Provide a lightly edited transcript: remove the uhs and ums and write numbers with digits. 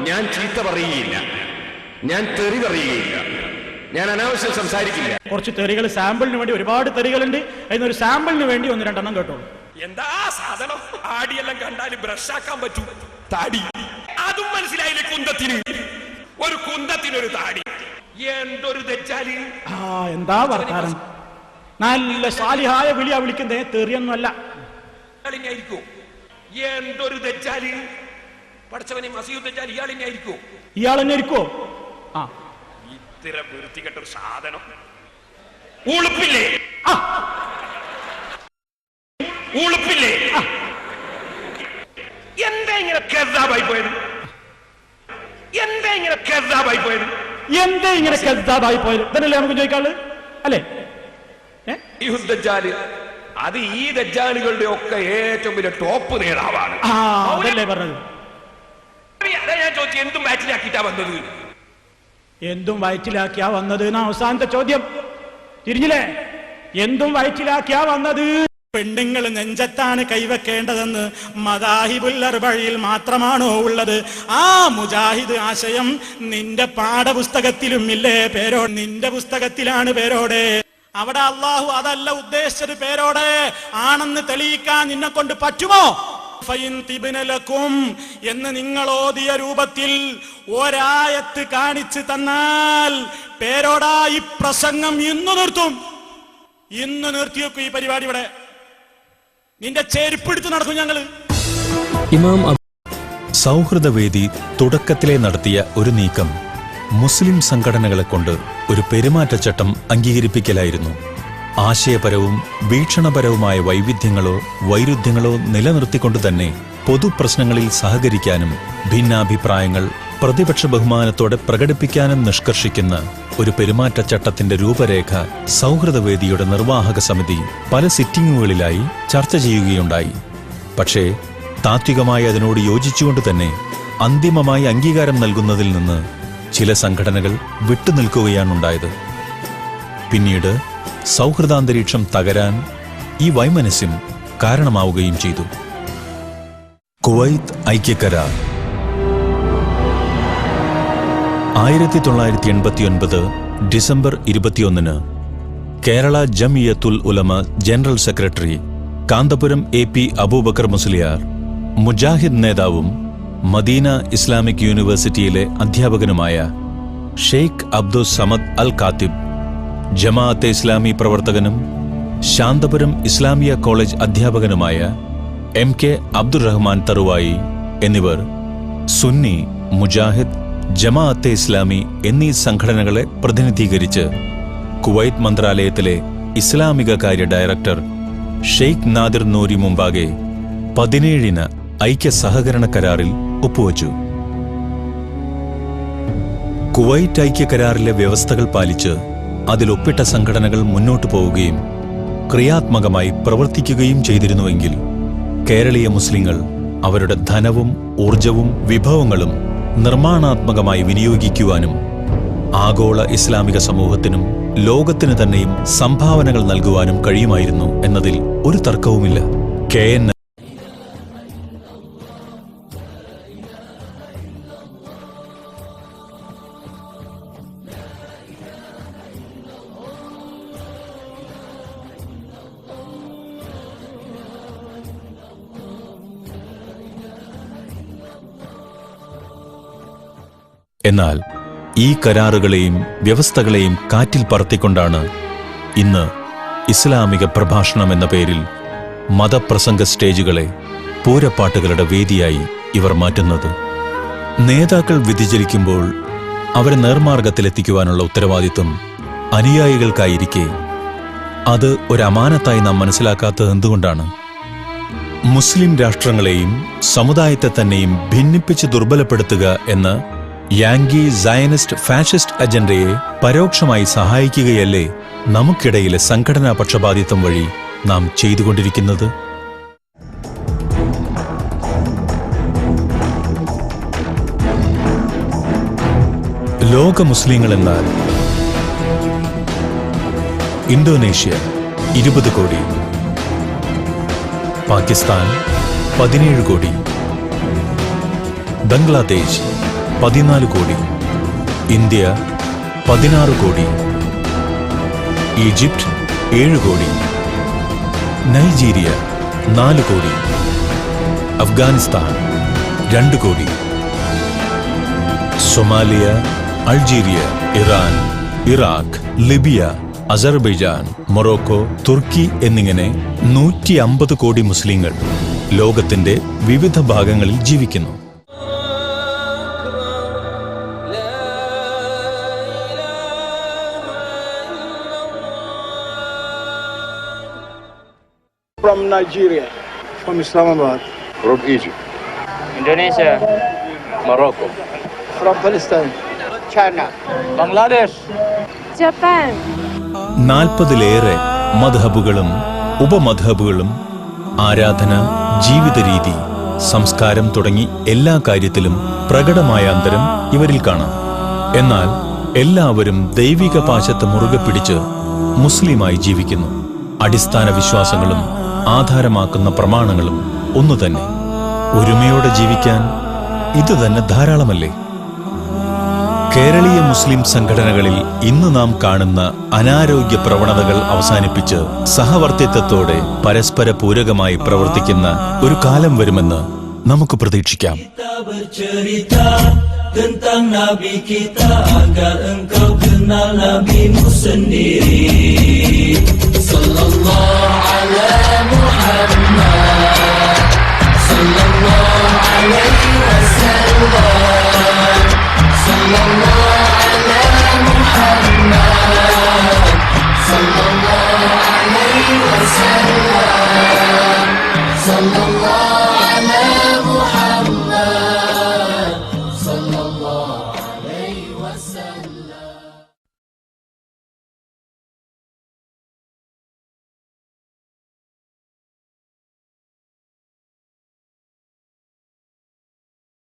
ഞാൻ ചീത്ത പറയുകയില്ല, ഞാൻ തെറി പറയുകയില്ല, ഞാൻ അനാവശ്യം സംസാരിക്കില്ല. കുറച്ച് തെറികൾ സാമ്പിളിന് വേണ്ടി, ഒരുപാട് തെറികളുണ്ട്, അതിനൊരു സാമ്പിളിന് വേണ്ടി 1-2 കേട്ടോളൂ. എന്താ സാധനം? ആടിയെല്ലാം കണ്ടാല് ബ്രഷാക്കാൻ പറ്റും. താടി അതും മനസ്സിലായില്ലേ? ഒരു കുന്തത്തിനൊരു താടി. എന്തൊരു തെറ്റാല്! എന്താ വർത്താനം! നല്ല സാലിഹായ വിളിയാ വിളിക്കുന്നേ, തെറിയൊന്നുമല്ല. എന്തൊരു തെറ്റാല്! പഠിച്ചവനെ മസീദ് തെറ്റാൽ ഇയാൾ തന്നെ ഇരിക്കോ? ഇത്തരം വൃത്തികെട്ടൊരു സാധനം. ഉളുപ്പില്ലേ? എന്താ ഇങ്ങനെ കെസാബായി പോയത്? ഇതല്ലേ നമുക്ക് ചോദിക്കാള് അല്ലേ? അത് ഈ ദജ്ജാലുകളുടെ ഒക്കെ ഏറ്റവും വലിയ ടോപ്പ് നേതാവാണ്. അതല്ലേ പറഞ്ഞത്? ഞാൻ ചോദിച്ചു, എന്തും വയറ്റിലാക്കിയിട്ടാ വന്നത്? എന്തും വയറ്റിലാക്കിയാ വന്നത് എന്നാ അവസാനത്തെ ചോദ്യം. തിരിഞ്ഞില്ലേ? എന്തും വയറ്റിലാക്കിയാ വന്നത്. പെണ്ണുങ്ങൾ നെഞ്ചത്താണ് കൈവെക്കേണ്ടതെന്ന് മദാഹിബുൽ അർബഈൽ മാത്രമാണോ ഉള്ളത്? ആ മുജാഹിദ് ആശയം നിന്റെ പാഠപുസ്തകത്തിലും ഇല്ലേ? നിന്റെ പുസ്തകത്തിലാണ് പേരോടെ. അവിടെ അള്ളാഹു അതല്ല ഉദ്ദേശിച്ചത്, പേരോടെ ആണെന്ന് തെളിയിക്കാൻ നിന്നെ കൊണ്ട് പറ്റുമോ? എന്ന് നിങ്ങൾ ഓതിയ രൂപത്തിൽ ഒരായത്ത് കാണിച്ചു തന്നാൽ പേരോടാ ഈ പ്രസംഗം ഇന്ന് നിർത്തിവെക്കും. ഈ പരിപാടി ഇവിടെ നിന്റെ ചെരുപ്പെടുത്ത് നടക്കും ഞങ്ങള്. ഇമാം സൗഹൃദവേദി തുടക്കത്തിലെ നടത്തിയ ഒരു നീക്കം മുസ്ലിം സംഘടനകളെ കൊണ്ട് ഒരു പെരുമാറ്റച്ചട്ടം അംഗീകരിപ്പിക്കലായിരുന്നു. ആശയപരവും വീക്ഷണപരവുമായ വൈരുദ്ധ്യങ്ങളോ നിലനിർത്തിക്കൊണ്ട് തന്നെ പൊതുപ്രശ്നങ്ങളിൽ സഹകരിക്കാനും ഭിന്നാഭിപ്രായങ്ങൾ പ്രതിപക്ഷ ബഹുമാനത്തോടെ പ്രകടിപ്പിക്കാനും നിഷ്കർഷിക്കുന്ന ഒരു പെരുമാറ്റച്ചട്ടത്തിന്റെ രൂപരേഖ സൗഹൃദവേദിയുടെ നിർവാഹക സമിതി പല സിറ്റിംഗുകളിലായി ചർച്ച ചെയ്യുകയുണ്ടായി. പക്ഷേ താത്വികമായി അതിനോട് യോജിച്ചുകൊണ്ട് തന്നെ അന്തിമമായി അംഗീകാരം നൽകുന്നതിൽ നിന്ന് ചില സംഘടനകൾ വിട്ടുനിൽക്കുകയാണുണ്ടായത്. പിന്നീട് സൗഹൃദാന്തരീക്ഷം തകരാൻ ഈ വൈമനസ്യം കാരണമാവുകയും ചെയ്തു. കുവൈത്ത് ഐക്യകരാർ 1989 December 21 Kerala Jamiyyathul Ulama general secretary Kanthapuram AP Aboobacker Musliyar, Mujahid നേതാവും മദീന ഇസ്ലാമിക് യൂണിവേഴ്സിറ്റിയിലെ അധ്യാപകനുമായ ഷെയ്ഖ് അബ്ദുസ് സമദ് അൽ കാത്തിബ്, ജമാഅത്തെ ഇസ്ലാമി പ്രവർത്തകനും ശാന്തപുരം ഇസ്ലാമിയ കോളേജ് അധ്യാപകനുമായ MK അബ്ദുറഹ്മാൻ തറുവായി എന്നിവർ സുന്നി, മുജാഹിദ്, ജമാഅത്തെ ഇസ്ലാമി എന്നീ സംഘടനകളെ പ്രതിനിധീകരിച്ച് കുവൈത്ത് മന്ത്രാലയത്തിലെ ഇസ്ലാമിക കാര്യ ഡയറക്ടർ ഷെയ്ഖ് നാദിർ നൂരി മുമ്പാകെ 17 ഐക്യ സഹകരണ കരാറിൽ ഒപ്പുവച്ചു. കുവൈറ്റ് ഐക്യ കരാറിലെ വ്യവസ്ഥകൾ പാലിച്ച് അതിലൊപ്പിട്ട സംഘടനകൾ മുന്നോട്ടു പോവുകയും ക്രിയാത്മകമായി പ്രവർത്തിക്കുകയും ചെയ്തിരുന്നുവെങ്കിൽ കേരളീയ മുസ്ലിങ്ങൾ അവരുടെ ധനവും ഊർജവും വിഭവങ്ങളും നിർമ്മാണാത്മകമായി വിനിയോഗിക്കുവാനും ആഗോള ഇസ്ലാമിക സമൂഹത്തിനും ലോകത്തിന് തന്നെയും സംഭാവനകൾ നൽകുവാനും കഴിയുമായിരുന്നു എന്നതിൽ ഒരു തർക്കവുമില്ല. KN എന്നാൽ ഈ കരാറുകളെയും വ്യവസ്ഥകളെയും കാറ്റിൽ പറത്തിക്കൊണ്ടാണ് ഇന്ന് ഇസ്ലാമിക പ്രഭാഷണം എന്ന പേരിൽ മതപ്രസംഗ സ്റ്റേജുകളെ പൂരപ്പാട്ടുകളുടെ വേദിയായി ഇവർ മാറ്റുന്നത്. നേതാക്കൾ വ്യതിചലിക്കുമ്പോൾ അവരെ നേർമാർഗത്തിലെത്തിക്കുവാനുള്ള ഉത്തരവാദിത്വം അനുയായികൾക്കായിരിക്കെ അത് ഒരു അമാനത്തായി നാം മനസ്സിലാക്കാത്തത് എന്തുകൊണ്ടാണ്? മുസ്ലിം രാഷ്ട്രങ്ങളെയും സമുദായത്തെ തന്നെയും ഭിന്നിപ്പിച്ച് ദുർബലപ്പെടുത്തുക എന്ന യാങ്കി സയനിസ്റ്റ് ഫാഷിസ്റ്റ് അജണ്ടയെ പരോക്ഷമായി സഹായിക്കുകയല്ലേ നമുക്കിടയിലെ സംഘടനാ പക്ഷപാതിത്വം വഴി നാം ചെയ്തുകൊണ്ടിരിക്കുന്നത്? ലോക മുസ്ലിങ്ങൾ എന്നാൽ ഇന്തോനേഷ്യ 20 കോടി, പാകിസ്ഥാൻ 17 കോടി, ബംഗ്ലാദേശ് 14 കോടി, ഇന്ത്യ 16 കോടി, ഈജിപ്റ്റ് 7 കോടി, നൈജീരിയ 4 കോടി, Afghanistan 2 crore, Somalia, Algeria, Iran, Iraq, Libya, Azerbaijan, Morocco, തുർക്കി എന്നിങ്ങനെ 150 കോടി മുസ്ലിങ്ങൾ ലോകത്തിന്റെ വിവിധ ഭാഗങ്ങളിൽ ജീവിക്കുന്നു. From Nigeria, from Islamabad. From Egypt. Indonesia, Morocco. From Palestine. China, Bangladesh, Japan. 40-ലേറെ മദ്ഹബുകളും ഉപമദ്ഹബുകളും ആരാധന, ജീവിത രീതി, സംസ്കാരം തുടങ്ങി എല്ലാ കാര്യത്തിലും പ്രകടമായ അന്തരം ഇവരിൽ കാണാം. എന്നാൽ എല്ലാവരും ദൈവിക പാശത്ത് മുറുകെ പിടിച്ച് മുസ്ലിമായി ജീവിക്കുന്നു. അടിസ്ഥാന വിശ്വാസങ്ങളും ആധാരമാക്കുന്ന പ്രമാണങ്ങളും ഒന്നുതന്നെ. ഒരുമയോടെ ജീവിക്കാൻ ഇതുതന്നെ ധാരാളമല്ലേ? കേരളീയ മുസ്ലിം സംഘടനകളിൽ ഇന്ന് നാം കാണുന്ന അനാരോഗ്യ പ്രവണതകൾ അവസാനിപ്പിച്ച് സഹവർത്തിത്വത്തോടെ പരസ്പര പൂരകമായി പ്രവർത്തിക്കുന്ന ഒരു കാലം വരുമെന്ന് നമുക്ക് പ്രതീക്ഷിക്കാം. Tentang Nabi kita agar engkau kenal Nabi-Mu sendiri. Sallallahu ala Muhammad, sallallahu alaihi wasallam, sallallahu ala Muhammad, sallallahu alaihi wasallam, sallallahu ala Muhammad.